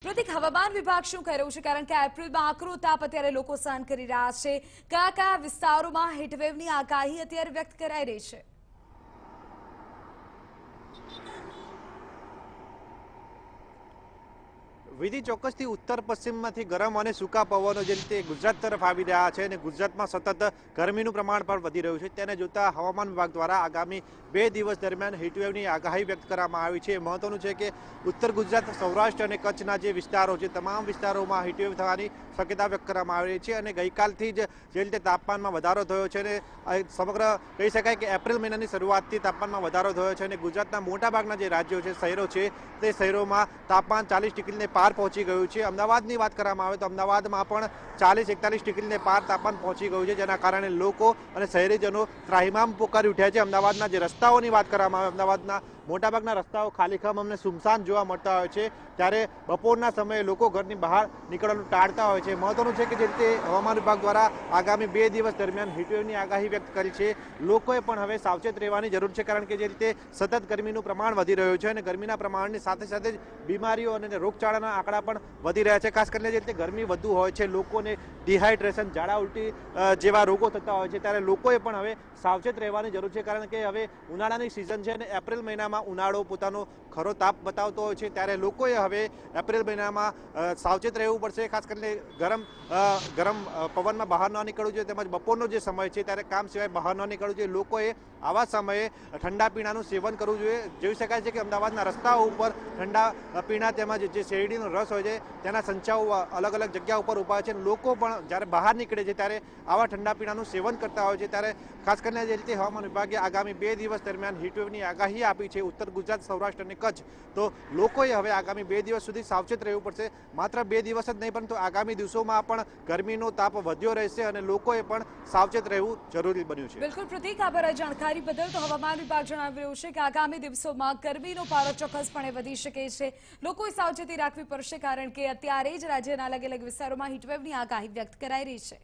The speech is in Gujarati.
પ્રતિક હવામાન વિભાગ શું કહી રહ્યું છે કારણ કે એપ્રિલમાં આકરો તાપ અત્યારે લોકો સહન કરી રહ્યા છે કયા કયા વિસ્તારોમાં હીટવેવની આગાહી અત્યારે વ્યક્ત કરાઈ રહી છે। વિધિ ચોક્કસથી ઉત્તર પશ્ચિમમાંથી ગરમ અને સૂકા પવનો જે રીતે ગુજરાત તરફ આવી રહ્યા છે અને ગુજરાતમાં સતત ગરમીનું પ્રમાણ પણ વધી રહ્યું છે તેને જોતા હવામાન વિભાગ દ્વારા આગામી 2 દિવસ દરમિયાન હીટવેવની આગાહી વ્યક્ત કરવામાં આવી છે। મહત્વનું છે કે ઉત્તર ગુજરાત, સૌરાષ્ટ્ર અને કચ્છના જે વિસ્તારો છે તમામ વિસ્તારોમાં હીટવેવ થવાની શક્યતા વ્યક્ત કરવામાં આવી છે અને ગઈકાલથી જ જે રીતે તાપમાનમાં વધારો થયો છે અને સમગ્ર કહી શકાય કે એપ્રિલ મહિનાની શરૂઆતથી તાપમાનમાં વધારો થયો છે અને ગુજરાતના મોટાભાગના જે રાજ્યો છે, શહેરો છે તે શહેરોમાં તાપમાન 40 ડિગ્રીને પાર પહોંચી ગયું છે। અમદાવાદની વાત કરવામાં આવે તો અમદાવાદમાં પણ 40-41 ડિગ્રીને પાર તાપમાન પહોંચી ગયું છે, જેના કારણે લોકો અને શહેરીજનો ત્રાહિમામ પોકારી ઉઠ્યા છે। અમદાવાદના જે રસ્તાઓની વાત કરવામાં આવે, અમદાવાદના મોટાભાગના રસ્તાઓ ખાલીખમ અમને સુમસાન જોવા મળતા હોય છે, ત્યારે બપોરના સમયે લોકો ઘરની બહાર નીકળવાનું ટાળતા હોય છે। મહત્વનું છે કે જે રીતે હવામાન વિભાગ દ્વારા આગામી 2 દિવસ દરમિયાન હીટવેવની આગાહી વ્યક્ત કરી છે, લોકોએ પણ હવે સાવચેત રહેવાની જરૂર છે કારણ કે જે રીતે સતત ગરમીનું પ્રમાણ વધી રહ્યું છે અને ગરમીના પ્રમાણની સાથે સાથે જ બીમારીઓ અને રોગચાળાના આંકડા પણ વધી રહ્યા છે। ખાસ કરીને જે રીતે ગરમી વધુ હોય છે, લોકોને ડિહાઇડ્રેશન, ઝાડા ઉલટી જેવા રોગો થતા હોય છે, ત્યારે લોકોએ પણ હવે સાવચેત રહેવાની જરૂર છે કારણ કે હવે ઉનાળાની સિઝન છે અને એપ્રિલ મહિનામાં ઉનાળો પોતાનો ખરો તાપ બતાવતો હોય છે, ત્યારે લોકોએ હવે એપ્રિલ મહિનામાં સાવચેત રહેવું પડશે। ખાસ કરીને ગરમ પવનમાં બહાર ન નીકળવું જોઈએ, તેમજ બપોરનો જે સમય છે ત્યારે કામ સિવાય બહાર ન નીકળવું જોઈએ। લોકોએ આવા સમયે ઠંડા પીણાનું સેવન કરવું જોઈએ। જોઈ શકાય છે કે અમદાવાદના રસ્તાઓ ઉપર ઠંડા પીણા તેમજ જે શેરડીનો રસ હોય છે તેના સંચાઓ અલગ અલગ જગ્યા ઉપર ઊભા છે। લોકો પણ જ્યારે બહાર નીકળે છે ત્યારે આવા ઠંડા પીણાનું સેવન કરતા હોય છે, ત્યારે ખાસ કરીને જે રીતે હવામાન વિભાગે આગામી 2 દિવસ દરમિયાન હીટવેવની આગાહી આપી છે ઉત્તર ગુજરાત, સૌરાષ્ટ્ર અને કચ્છ, તો લોકોએ હવે આગામી 2 દિવસ સુધી સાવચેત રહેવું પડશે। માત્ર 2 દિવસ જ નહીં પરંતુ આગામી દિવસોમાં પણ ગરમીનો તાપ વધ્યો રહેશે અને લોકોએ પણ સાવચેત રહેવું જરૂરી બન્યું છે। બિલકુલ પ્રતિક, આભાર આ જાણકારી બદલ। તો હવામાન વિભાગ જણાવી રહ્યું છે કે આગામી દિવસોમાં ગરમીનો પારો ચોક્કસપણે વધી શકે છે, લોકોએ સાવચેતી રાખવી પડશે કારણ કે અત્યારે જ રાજ્યના અલગ અલગ વિસ્તારોમાં હીટવેવની આગાહી વ્યક્ત કરાઈ રહી છે।